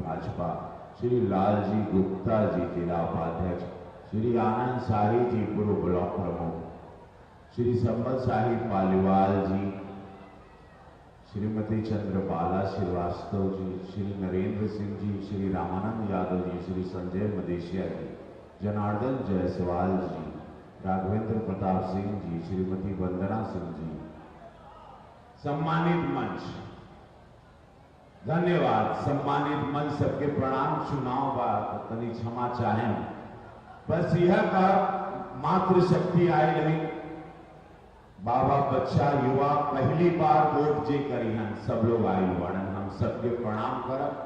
भाजपा, श्री लालजी गुप्ता जी जिला उपाध्यक्ष, श्री आनंद शाही जी पूर्व ब्लॉक प्रमुख, श्री संबल शाही पालीवाल जी, श्रीमती चंद्रबाला श्रीवास्तव जी, श्री नरेंद्र सिंह जी, श्री रामानंद यादव जी, श्री संजय मदेशिया जी, जनार्दन जायसवाल जी, राघवेंद्र प्रताप सिंह जी, श्रीमती वंदना सिंह जी। सम्मानित मंच, धन्यवाद। सम्मानित मंच सबके प्रणाम। चुनाव बा तनी क्षमा चाहें, बस यह का मातृशक्ति आई नहीं। बाबा बच्चा युवा पहली बार वोट जे करी हैं, सब लोग आयु वर्णन, हम सबके प्रणाम करब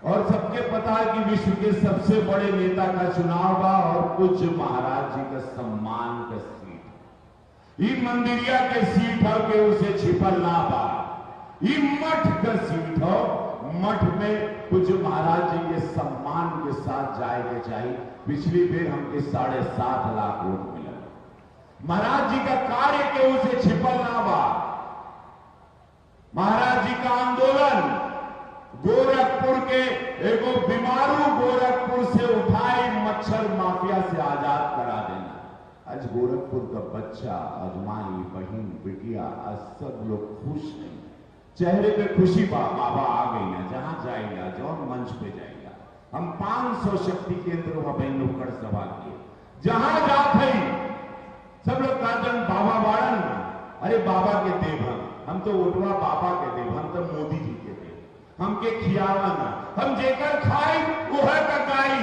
और सबके पता है कि विश्व के सबसे बड़े नेता का चुनाव बा और पूज्य महाराज जी का सम्मान का सीट, ये मंदिरिया के सीट हो के उसे छिपल ना बा, ये मठ का सीट हो, मठ में पूज्य महाराज जी के सम्मान के साथ जाए के चाहिए। पिछली बेर हमके 7.5 लाख वोट मिला, महाराज जी का कार्य के उसे छिपल ना बा। महाराज जी का आंदोलन गोरखपुर के एगो बीमारू गोरखपुर से उठाई मच्छर माफिया से आजाद करा देना। आज गोरखपुर का बच्चा, अजमाई, बहन, बिटिया, आज सब लोग खुश हैं, चेहरे पे खुशी बाबा आ गई ना, जहां जाएगा जौन मंच पे जाएगा। हम 500 शक्ति केंद्र वहां नुक्कड़ सभा किए, जहां जात है सब लोग कहते बाबा वाड़न, अरे बाबा के देव हम तो उठवा बाबा के देव, हम तो मोदी जी के देव, हमके खियावन, हम जेकर खाई वो है ककाई।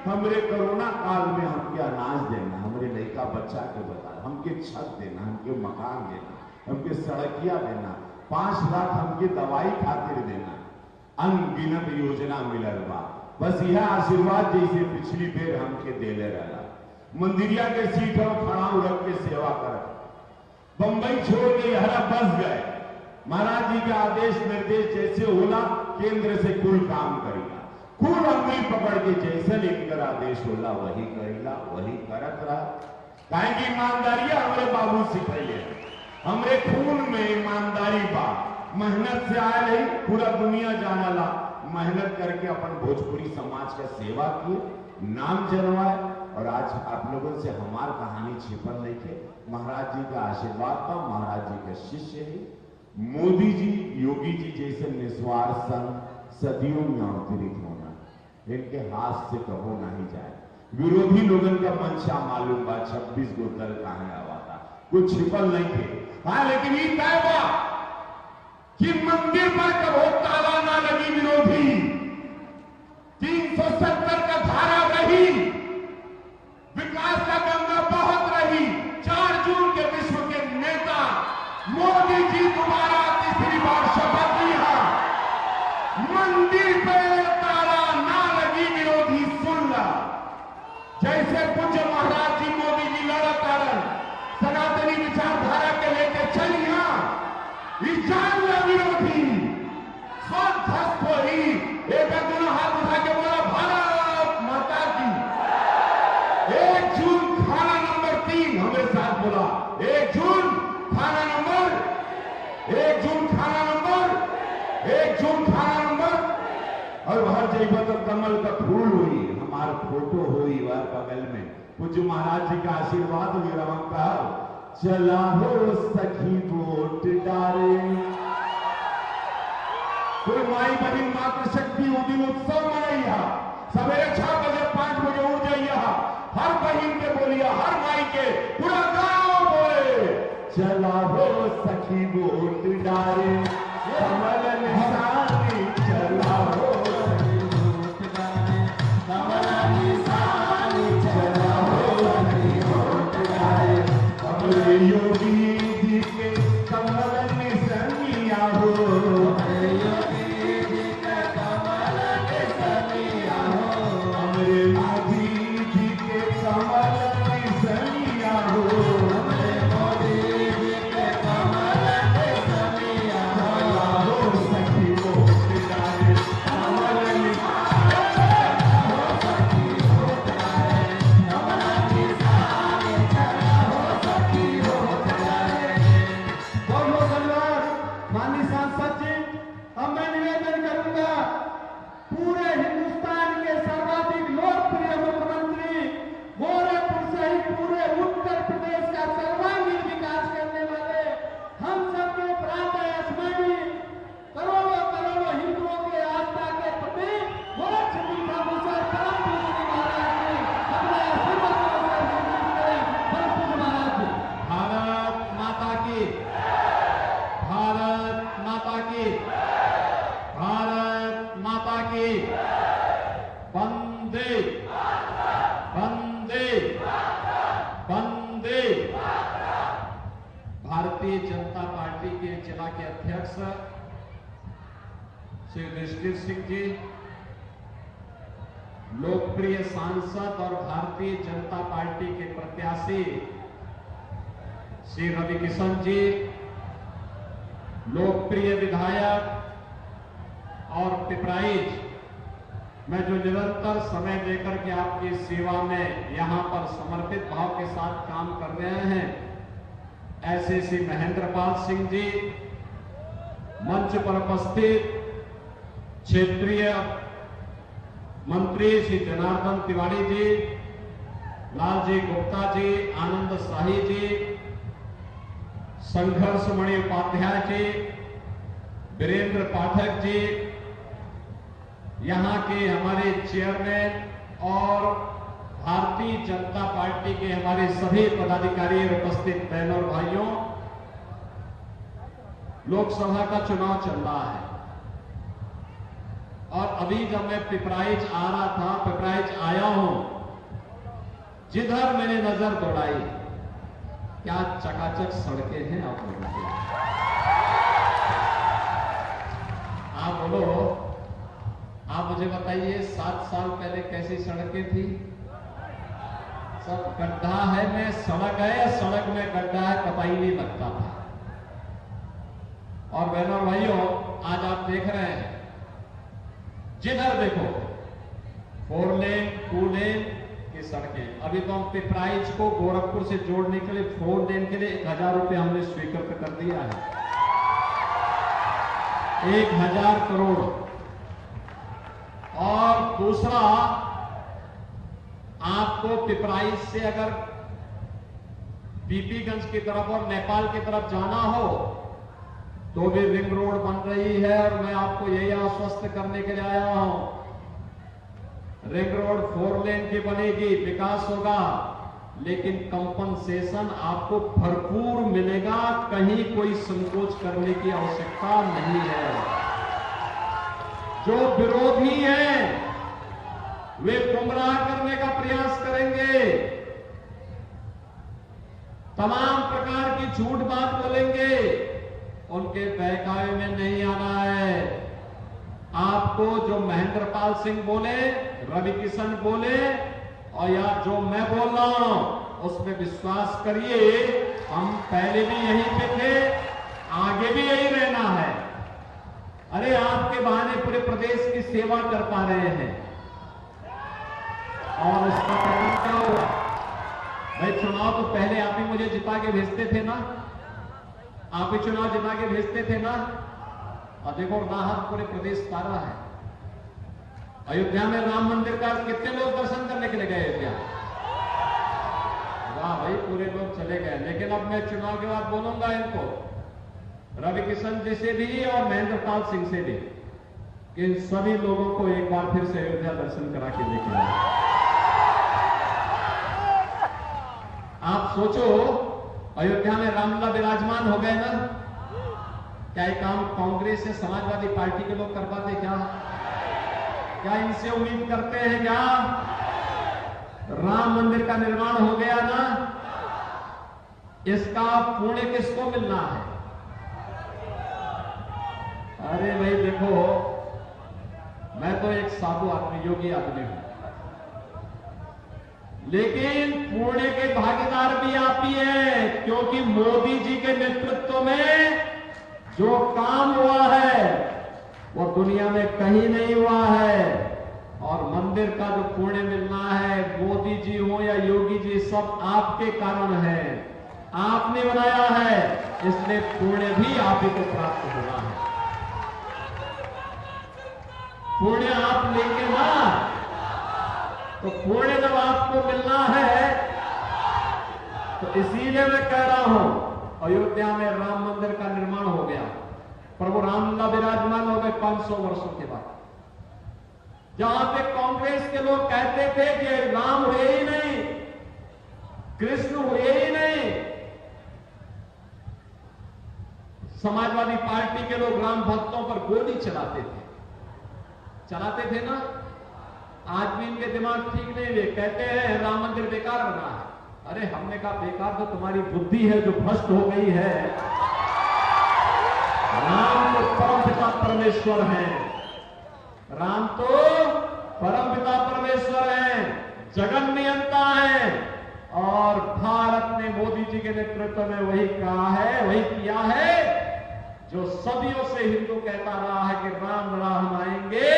हमरे कोरोना काल में हमके अनाज देना, हमरे लड़का बच्चा के बता, हमके छत देना, हमके मकान देना, हमके सड़किया देना, 5 लाख हमके दवाई खातिर देना, अनगिनत योजना मिलल बा। बस यह आशीर्वाद जैसे पिछली बेर हमके देले रहला। मंदिरिया के सीट और खड़ा रख के सेवा कर, बंबई छोड़ के यहां बस गए। महाराज जी के आदेश निर्देश जैसे होला, केंद्र से कुल काम करेगा, कुल अंगुली पकड़ के जैसे लेकर आदेश होला वही करेगा, वही करत रहा। कहेंगे ईमानदारी हमारे बाबू सिखाइए, हमरे खून में ईमानदारी बा, मेहनत से आए नहीं, पूरा दुनिया जानला, मेहनत करके अपन भोजपुरी समाज का सेवा किए, नाम जनवाए और आज आप लोगों से हमार कहानी छिपल नहीं थे। महाराज जी का आशीर्वाद था, महाराज जी के शिष्य है मोदी जी, योगी जी जैसे निस्वार्थ संत सदियों में अवतरित होना, इनके हाथ से कहो नहीं जाए। विरोधी लोगों का मंशा मालूम बा, 26 गो दल कहां आवा था, कुछ छिपल नहीं थे। हाँ, लेकिन ये तय बा कि मंदिर पर कभी ताला ना लगी। विरोधी 370 का धारा रही, विकास का गंगा बहुत रही। 4 जून के विश्व के नेता मोदी जी दोबारा तीसरी बार शपथ लिया, मंदिर पे ताला ना लगी। विरोधी सुन ला, जैसे पूज्य महाराज जी मोदी जी लड़ातारन सनातनी विचारधारा के लेके चलिया, जान ला विरोधी सब धस्त हो ही। एक दोनों हाथ उठा के बोला भारत माता की। 1 जून खाना नंबर 3 हमें साथ बोला, 1 जून खाना नंबर, 1 जून खाना नंबर, 1 जून खाना नंबर। और बाहर जाइबा तो कमल का फूल हुई, हमारा फोटो हुई वह बगल में, पूज्य महाराज जी का आशीर्वाद हुई। रवम का चला हो सखी वोट डारे, कोई माई बहन मातृशक्ति वो दिन उत्सव मनाइया, सवेरे 6 बजे 5 बजे उठ जाइए, हर बहन के बोलिए, हर माई के पूरा गांव बोले चला हो सखी वोट डारे, कमल निशानी चला हो सखी वोट डारे, कमल निशानी चला हो सखी वोट डारे। हमरे योगी जी के कमल निशानिया हो, हमरे योगी जी के कमल निशानिया हो, हमरे मोदी जी के कमल निशानिया हो, हमरे मोदी जी के कमल निशानिया हो। श्री युधिष्ठिर सिंह जी, लोकप्रिय सांसद और भारतीय जनता पार्टी के प्रत्याशी श्री रवि किशन जी, लोकप्रिय विधायक और पिपराइच में जो निरंतर समय देकर के आपकी सेवा में यहां पर समर्पित भाव के साथ काम कर रहे हैं, ऐसे श्री महेंद्र पाल सिंह जी, मंच पर उपस्थित क्षेत्रीय मंत्री श्री जनार्दन तिवारी जी, लालजी गुप्ता जी, आनंद शाही जी, संघर्षमणि उपाध्याय जी, वीरेंद्र पाठक जी, यहां के हमारे चेयरमैन और भारतीय जनता पार्टी के हमारे सभी पदाधिकारी और उपस्थित बहनों और भाइयों, लोकसभा का चुनाव चल रहा है और अभी जब मैं पिपराइच आ रहा था, पिपराइच आया हूं, जिधर मैंने नजर दौड़ाई, क्या चकाचक सड़कें हैं आप लोगों की। आप बोलो, आप मुझे बताइए 7 साल पहले कैसी सड़कें थी? सब गड्ढा है में सड़क है या सड़क में गड्ढा है पता ही नहीं लगता था। और बहनों और भाइयों, आज आप देख रहे हैं, जिधर देखो 4 लेन 2 लेन की सड़कें। अभी तो हम पिपराइच को गोरखपुर से जोड़ने के लिए 4 लेन के लिए 1000 रुपये हमने स्वीकृत कर दिया है। 1000 करोड़। और दूसरा, आपको पिपराइच से अगर बीपीगंज की तरफ और नेपाल की तरफ जाना हो तो भी रिंग रोड बन रही है और मैं आपको यही आश्वस्त करने के लिए आया हूं। रिंग रोड 4 लेन की बनेगी, विकास होगा, लेकिन कंपनसेशन आपको भरपूर मिलेगा, कहीं कोई संकोच करने की आवश्यकता नहीं है। जो विरोधी हैं वे गुमराह करने का प्रयास करेंगे, तमाम प्रकार की झूठ बात बोलेंगे, उनके बहकावे में नहीं आना है। आपको जो महेंद्र पाल सिंह बोले, रवि किशन बोले और या जो मैं बोल रहा हूं उसमें विश्वास करिए, हम पहले भी यहीं पे थे, आगे भी यही रहना है। अरे आपके बहाने पूरे प्रदेश की सेवा कर पा रहे हैं और उसका परिणाम क्या हुआ? भाई चुनाव तो पहले आप ही मुझे जिता के भेजते थे ना, आप ही चुनाव जिता के भेजते थे ना, और देखो राहत पूरे प्रदेश तारा है। अयोध्या में राम मंदिर का कितने लोग दर्शन करने के लिए गए अयोध्या? वाह भाई, पूरे लोग चले गए। लेकिन अब मैं चुनाव के बाद बोलूंगा इनको, रवि किशन जी से भी और महेंद्र पाल सिंह से भी, इन सभी लोगों को एक बार फिर से अयोध्या दर्शन करा के लेके आए। आप सोचो, अयोध्या में रामलला विराजमान हो गए ना, क्या ये काम कांग्रेस या समाजवादी पार्टी के लोग कर पाते? क्या इनसे उम्मीद करते हैं? क्या राम मंदिर का निर्माण हो गया ना, इसका पुण्य किसको मिलना है? अरे भाई देखो, मैं तो एक साधु आदमी, योगी आदमी हूं, लेकिन पुण्य के भागीदार भी आप ही हैं, क्योंकि मोदी जी के नेतृत्व में जो काम हुआ है वो दुनिया में कहीं नहीं हुआ है। और मंदिर का जो पुण्य मिलना है, मोदी जी हो या योगी जी, सब आपके कारण है, आपने बनाया है, इसलिए पुण्य भी आप ही को प्राप्त होना है। पुण्य आप लेंगे ना, तो पुण्य जब आपको मिलना है, तो इसीलिए मैं कह रहा हूं, अयोध्या में राम मंदिर का निर्माण हो गया, प्रभु रामलला विराजमान हो गए 500 वर्षों के बाद। जहां पे कांग्रेस के लोग कहते थे कि राम हुए ही नहीं, कृष्ण हुए ही नहीं, समाजवादी पार्टी के लोग राम भक्तों पर गोली चलाते थे ना। आज भी इनके दिमाग ठीक नहीं, वे कहते हैं राम मंदिर बेकार बना है। अरे हमने कहा बेकार तो तुम्हारी बुद्धि है जो भ्रष्ट हो गई है। राम तो परम पिता परमेश्वर हैं, राम तो परमपिता परमेश्वर हैं, जगन नियंता हैं, और भारत ने मोदी जी के नेतृत्व में वही कहा है, वही किया है जो सदियों से हिंदू कहता रहा है कि राम राम आएंगे,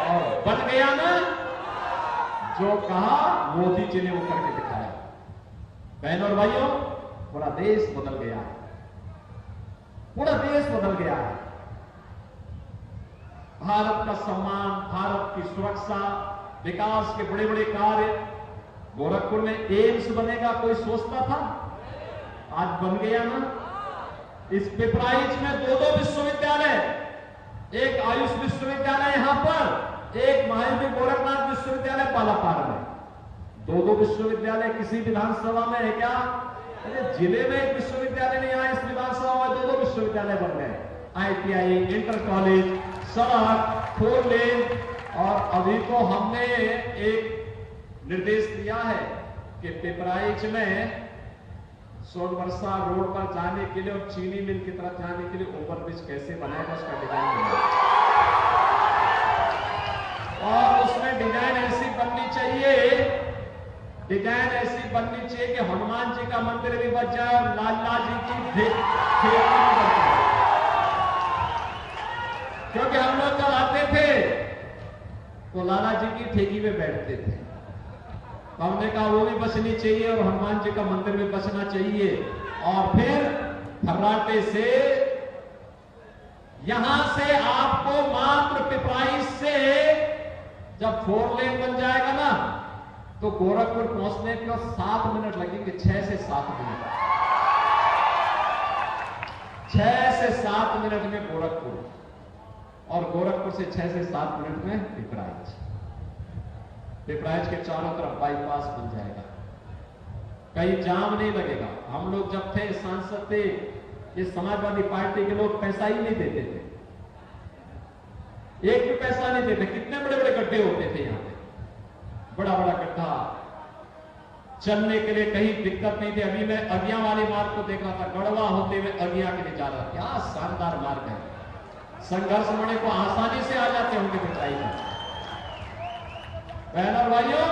और बन गया ना जो कहा मोदी जी ने वो करके दिखाया। बहनों और भाइयों, पूरा देश बदल गया है, पूरा देश बदल गया है। भारत का सम्मान, भारत की सुरक्षा, विकास के बड़े बड़े कार्य, गोरखपुर में एम्स बनेगा कोई सोचता था? आज बन गया ना। इस पिपराइच में दो विश्वविद्यालय, एक आयुष विश्वविद्यालय यहां पर, एक महावीर गोरखनाथ विश्वविद्यालय पालापार में। दो विश्वविद्यालय किसी विधानसभा में है क्या? अरे जिले में एक विश्वविद्यालय नहीं आया, इस विधानसभा में दो विश्वविद्यालय बन गए। ITI, इंटर कॉलेज, सड़क, 4 लेन, और अभी तो हमने एक निर्देश दिया है कि पिपराइच में सोनबरसा रोड पर जाने के लिए और चीनी मिल की तरफ जाने के लिए ओवरब्रिज कैसे बनाएगा, उसका डिजाइन बनाएगा, और उसमें डिजाइन ऐसी बननी चाहिए, डिजाइन ऐसी बननी चाहिए कि हनुमान जी का मंदिर भी बच जाए और लाला जी की खेती भी बच जाए। क्योंकि हम लोग जब आते थे तो लाला जी की ठेकी में बैठते थे, तो हमने कहा वो भी बचनी चाहिए और हनुमान जी का मंदिर भी बचना चाहिए। और फिर फर्राटे से यहां से आपको मात्र पिपराइच से जब 4 लेन बन जाएगा ना, तो गोरखपुर पहुंचने को 7 मिनट लगेंगे, 6 से 7 मिनट, 6 से 7 मिनट में गोरखपुर, और गोरखपुर से 6 से 7 मिनट में पिपराइच। पिपराइच के चारों तरफ बाईपास बन जाएगा, कहीं जाम नहीं लगेगा। हम लोग जब थे सांसद थे, ये समाजवादी पार्टी के लोग पैसा ही नहीं देते थे, एक भी पैसा नहीं देते। कितने बड़े बड़े गड्ढे होते थे यहाँ पे, बड़ा बड़ा गड्ढा, चलने के लिए कहीं दिक्कत नहीं थी। अभी मैं अगिया वाले मार्ग को देख रहा था, गढ़वा होते हुए अगिया के लिए जा रहा था, क्या शानदार मार्ग है। संघर्ष मणि को आसानी से आ जाते होंगे पिपराइच में। बहनों और भाइयों,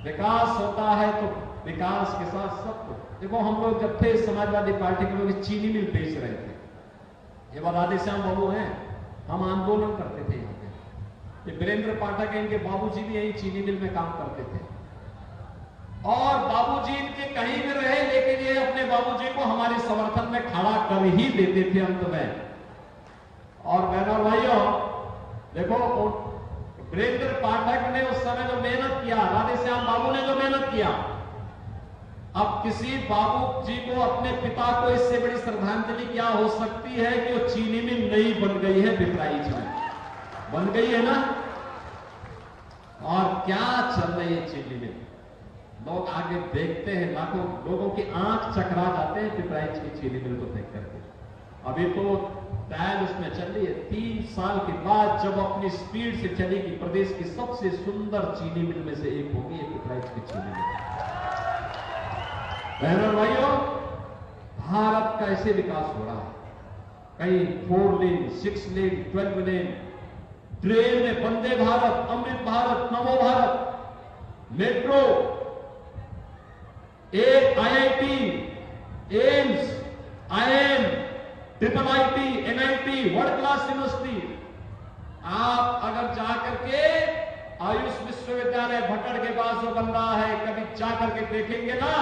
विकास होता है तो विकास के साथ सब कुछ। देखो हम लोग जब थे समाजवादी पार्टी के लोग चीनी मिल बेच रहे थे, ये बात राधेश्याम बाबू हैं, हम आंदोलन करते थे यहाँ पे। ये वीरेंद्र पाठक इनके बाबूजी भी यही चीनी मिल में काम करते थे, और बाबूजी इनके कहीं भी रहे, लेकिन ये अपने बाबूजी को हमारे समर्थन में खड़ा कर ही देते थे अंत में। और बहनों और भाइयों, देखो वीरेंद्र पाठक ने उस समय जो मेहनत किया, राधेश्याम बाबू ने जो मेहनत किया, अब किसी बाबू जी को अपने पिता को इससे बड़ी श्रद्धांजलि क्या हो सकती है कि वो चीनी मिल नई बन गई है पिपराइच में, बन गई है ना। और क्या चल रही है चीनी मिल, लोग आगे देखते हैं, लाखों लोगों की आंख चकरा जाते हैं पिपराइच की चीनी मिल को देख करके। अभी तो ट्रायल उसमें चल रही है, 3 साल के बाद जब अपनी स्पीड से चलेगी, प्रदेश की सबसे सुंदर चीनी मिल में से एक होगी ये पिपराइच की चीनी मिल। बहनों और भाइयों, भारत का ऐसे विकास हो रहा है, कहीं 4 लेन, 6 लेन, 12 लेन, ट्रेन में वंदे भारत, अमृत भारत, नमो भारत, मेट्रो, एक IIT, AIIMS, IIM, IIIT, NIT, world class university. आप अगर जाकर के आयुष विश्वविद्यालय भटड़ के पास जो बन रहा है, कभी जाकर के देखेंगे ना,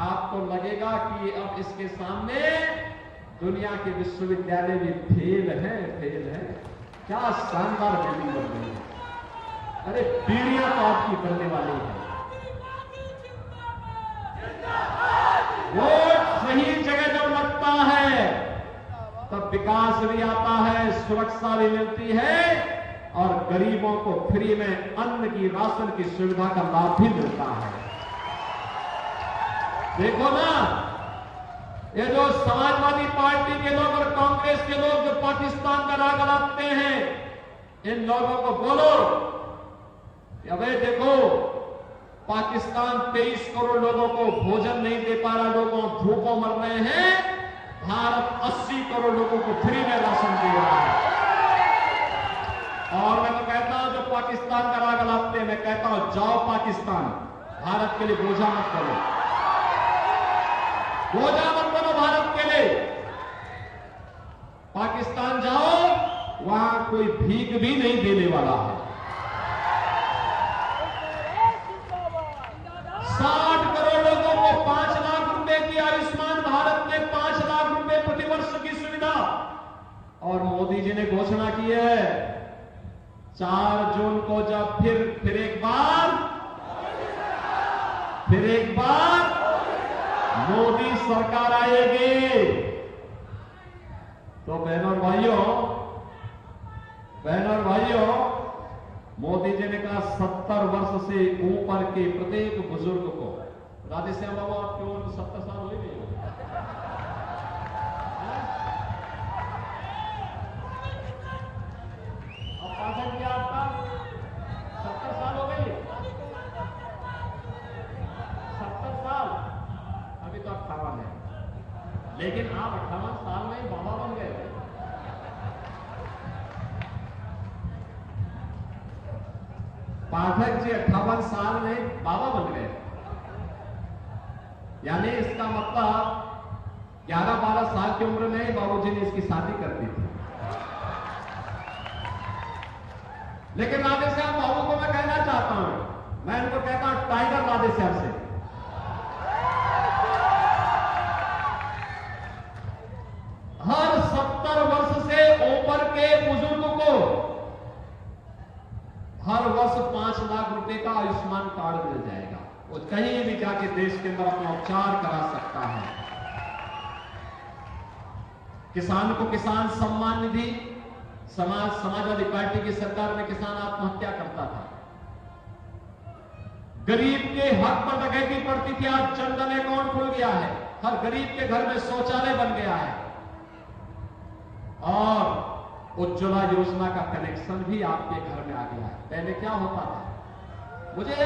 आपको लगेगा कि अब इसके सामने दुनिया के विश्वविद्यालय भी फेल है, फेल है। क्या शानदार बिल्डिंग बन रही है, अरे पीढ़ियां तो आपकी बनने वाली है। वोट सही जगह जब लगता है तब विकास भी आता है, सुरक्षा भी मिलती है, और गरीबों को फ्री में अन्न की, राशन की सुविधा का लाभ भी मिलता है। देखो ना, ये जो समाजवादी पार्टी के लोग और कांग्रेस के लोग जो पाकिस्तान का राग लगाते हैं, इन लोगों को बोलो कि अबे देखो, पाकिस्तान 23 करोड़ लोगों को भोजन नहीं दे पा रहा, लोगों भूखों मर रहे हैं, भारत 80 करोड़ लोगों को फ्री में राशन दे पाकिस्तान, भारत के लिए बोझा मत बनो, बोझा मत बनो भारत के लिए। पाकिस्तान जाओ, वहां कोई भीख भी नहीं देने वाला है। 60 करोड़ लोगों को 5 लाख रुपए की आयुष्मान भारत में 5 लाख रुपए प्रतिवर्ष की सुविधा। और मोदी जी ने घोषणा की है 4 जून को जब फिर एक बार मोदी सरकार आएगी, तो बहनों और भाइयों, मोदी जी ने कहा 70 वर्ष से ऊपर के प्रत्येक बुजुर्ग को, राधेश्याम बाबू आपकी उम्र 70 साल हो ही नहीं होगी, अब पाठक जी आपका 70 साल हो गई, 70 साल, अभी तो 58 है, लेकिन आप 58 साल में ही बाबा बन गए। पाठक जी 58 साल में बाबा बन गए, यानी इसका मतलब 11-12 साल की उम्र में ही बाबूजी ने इसकी शादी कर दी थी। लेकिन राधेश्याम बाबू को मैं कहना चाहता हूं, मैं इनको कहता हूं टाइगर राधेश्याम से, हर 70 वर्ष से ऊपर के बुजुर्ग को हर वर्ष 5 लाख रुपए का आयुष्मान कार्ड मिल जाएगा। वो कहीं भी जाके देश के अंदर अपना उपचार करा सकता है। किसान को किसान सम्मान निधि, समाजवादी पार्टी की सरकार में किसान आत्महत्या करता था, गरीब के हक पर डकैती पड़ती थी, आज जनधन अकाउंट खुल गया है, हर गरीब के घर में शौचालय बन गया है, और उज्ज्वला योजना का कनेक्शन भी आपके घर में आ गया है। पहले क्या होता था, मुझे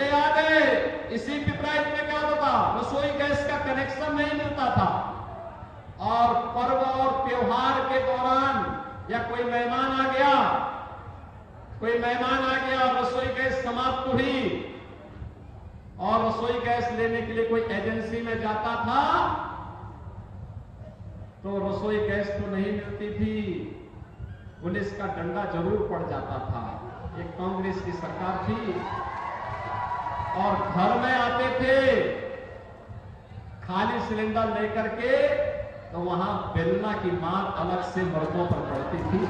याद है इसी पिपराइच में क्या होता था, रसोई गैस का कनेक्शन नहीं मिलता था, और पर्व और त्योहार के दौरान या कोई मेहमान आ गया, रसोई गैस समाप्त हुई और रसोई गैस लेने के लिए कोई एजेंसी में जाता था तो रसोई गैस तो नहीं मिलती थी, पुलिस का डंडा जरूर पड़ जाता था। एक कांग्रेस की सरकार थी और घर में आते थे खाली सिलेंडर लेकर के, तो वहां बेलना की मार अलग से मर्दों पर पड़ती थी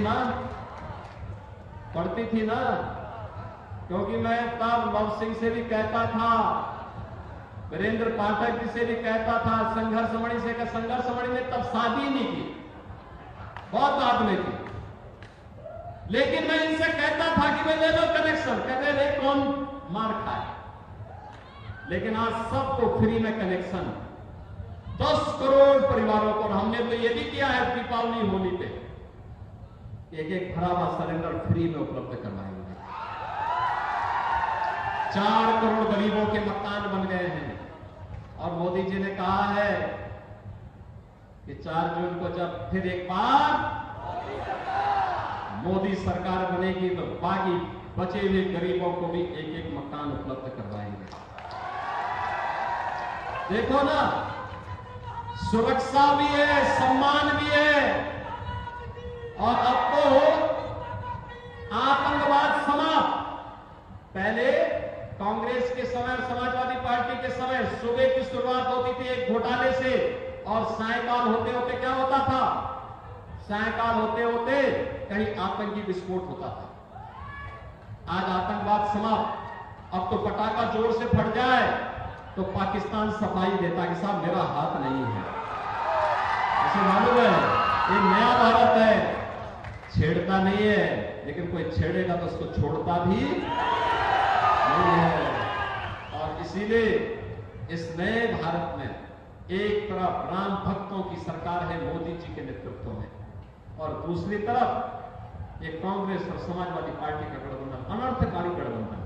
ना, क्योंकि मैं तब लव सिंह से भी कहता था, वीरेंद्र पाठक जी से भी कहता था, संघर्षमणि से का संघर्षमणि ने तब शादी नहीं की, बहुत बाद में की, लेकिन मैं इनसे कहता था कि वे ले लो कनेक्शन, कहते रे कौन मार खाए। लेकिन आज सबको फ्री में कनेक्शन, 10 करोड़ परिवारों को, हमने तो ये भी किया है दीपावली होली पे, एक भरा हुआ सिलेंडर फ्री में उपलब्ध करवाएंगे। 4 करोड़ गरीबों के मकान बन गए हैं, और मोदी जी ने कहा है कि 4 जून को जब फिर एक बार मोदी सरकार बनेगी तो बाकी बचे हुए गरीबों को भी एक मकान उपलब्ध करवाएंगे। देखो ना, सुरक्षा भी है, सम्मान भी है, और अब तो आतंकवाद समाप्त। पहले कांग्रेस के समय, समाजवादी पार्टी के समय सुबह की शुरुआत होती थी एक घोटाले से, और सायकाल होते होते क्या होता था, सायकाल होते होते कहीं आतंकी विस्फोट होता था। आज आतंकवाद समाप्त। अब तो पटाखा जोर से फट जाए तो पाकिस्तान सफाई देता कि साहब मेरा हाथ नहीं है। ऐसे मालूम है ये नया भारत है, छेड़ता नहीं है, लेकिन कोई छेड़ेगा तो उसको छोड़ता भी नहीं है। और इसीलिए इस नए भारत में एक तरफ राम भक्तों की सरकार है मोदी जी के नेतृत्व में, और दूसरी तरफ एक कांग्रेस और समाजवादी पार्टी का गठबंधन, अनर्थकारी गठबंधन।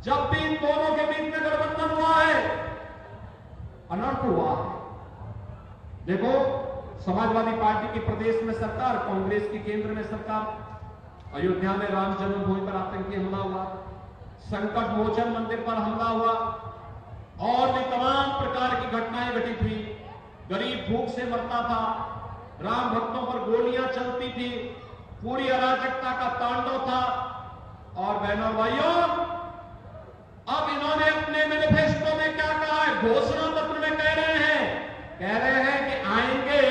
जब भी इन दोनों के बीच में गठबंधन हुआ है, अनर्थ हुआ है। देखो, समाजवादी पार्टी की प्रदेश में सरकार, कांग्रेस की केंद्र में सरकार, अयोध्या में राम जन्मभूमि पर आतंकी हमला हुआ, संकट मोचन मंदिर पर हमला हुआ, और भी तमाम प्रकार की घटनाएं घटित हुई। गरीब भूख से मरता था, राम भक्तों पर गोलियां चलती थी, पूरी अराजकता का तांडव था। और बहनों और भाइयों, अब इन्होंने अपने मैनिफेस्टो में क्या कहा है, घोषणा पत्र में कह रहे हैं कि आएंगे,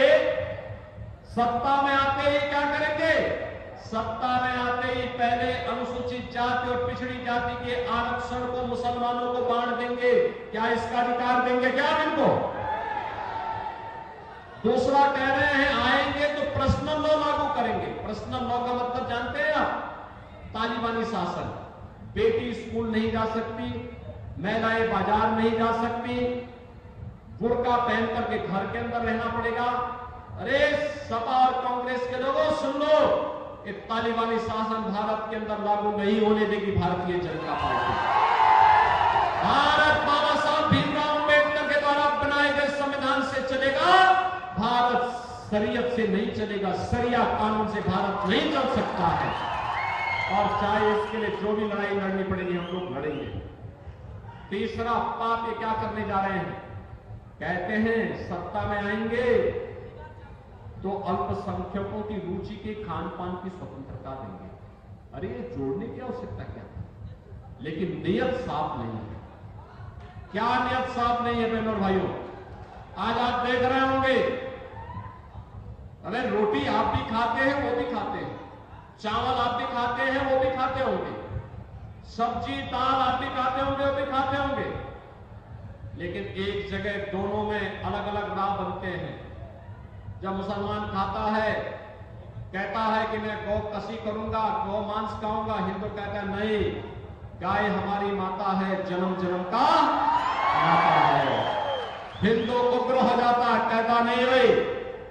सत्ता में आते ही क्या करेंगे, सत्ता में आते ही पहले अनुसूचित जाति और पिछड़ी जाति के आरक्षण को मुसलमानों को बांट देंगे। क्या इसका अधिकार देंगे क्या इनको? दूसरा कह रहे हैं आएंगे तो पर्सनल लॉ लागू करेंगे। पर्सनल लॉ का मतलब जानते हैं आप? तालिबानी शासन। बेटी स्कूल नहीं जा सकती, महिलाएं बाजार नहीं जा सकती, बुर्का पहन करके घर के अंदर रहना पड़ेगा। अरे सपा और कांग्रेस के लोगों सुन लो, ये तालिबानी शासन भारत के अंदर लागू नहीं होने देगी भारतीय जनता पार्टी। भारत बाबा साहब भीमराव अंबेडकर के द्वारा बनाए गए संविधान से चलेगा, भारत शरीयत से नहीं चलेगा। शरिया कानून से भारत नहीं चल सकता है, और चाहे इसके लिए जो भी लड़ाई लड़नी पड़ेगी हम लोग लड़ेंगे। तीसरा पाप ये क्या करने जा रहे हैं, कहते हैं सत्ता में आएंगे तो अल्पसंख्यकों की रुचि के खान पान की स्वतंत्रता देंगे। अरे ये जोड़ने की आवश्यकता क्या था? लेकिन नियत साफ नहीं है। क्या नियत साफ नहीं है बहनों और भाइयों? आज आप देख रहे होंगे, अरे रोटी आप भी खाते हैं वो भी खाते हैं, चावल आप भी खाते हैं वो भी खाते होंगे, सब्जी दाल आप भी खाते होंगे वो भी खाते होंगे, लेकिन एक जगह दोनों में अलग अलग राह बनते हैं। जब मुसलमान खाता है, कहता है कि मैं गौ कसी करूंगा, गौ मांस खाऊंगा, हिंदू कहता है नहीं, गाय हमारी माता है, जन्म जन्म का माता है। हिंदू उग्र हो जाता है, कहता नहीं भाई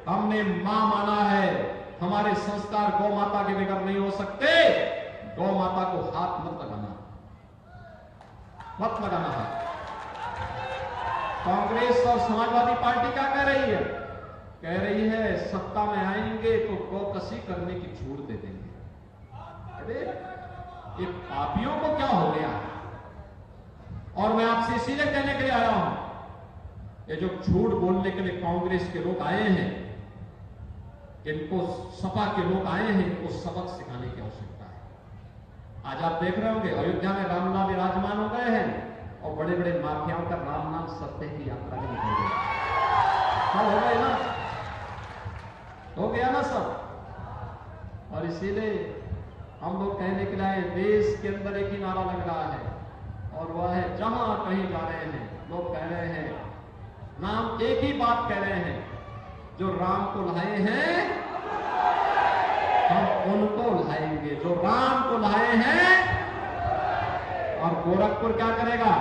हमने मां माना है, हमारे संस्कार गौ माता के बगैर नहीं हो सकते, गौ माता को हाथ मत लगाना, मत लगाना हाथ। कांग्रेस और समाजवादी पार्टी क्या कह रही है? कह रही है सत्ता में आएंगे तो गौकसी करने की छूट दे देंगे। अरे ये पापियों को क्या हो गया? और मैं आपसे इसीलिए कहने के लिए आया हूं, ये जो झूठ बोलने के लिए कांग्रेस के लोग आए हैं, इनको सपा के लोग आए हैं, इनको सबक सिखाने की आवश्यकता है। आज आप देख रहे होंगे अयोध्या में रामलाल विराजमान हो गए हैं, और बड़े बड़े माफियाओं का राम नाम सत्य की यात्रा में निकल गया। सब हो गए ना, हो गया ना सब। और इसीलिए हम लोग कहने के लिए देश के अंदर एक ही नारा लग रहा है, और वह है जहां कहीं जा रहे हैं लोग कह रहे हैं, नाम एक ही बात कह रहे हैं, जो राम को लाए हैं हम उनको लाएंगे, जो राम को लाए हैं। और गोरखपुर क्या करेगा?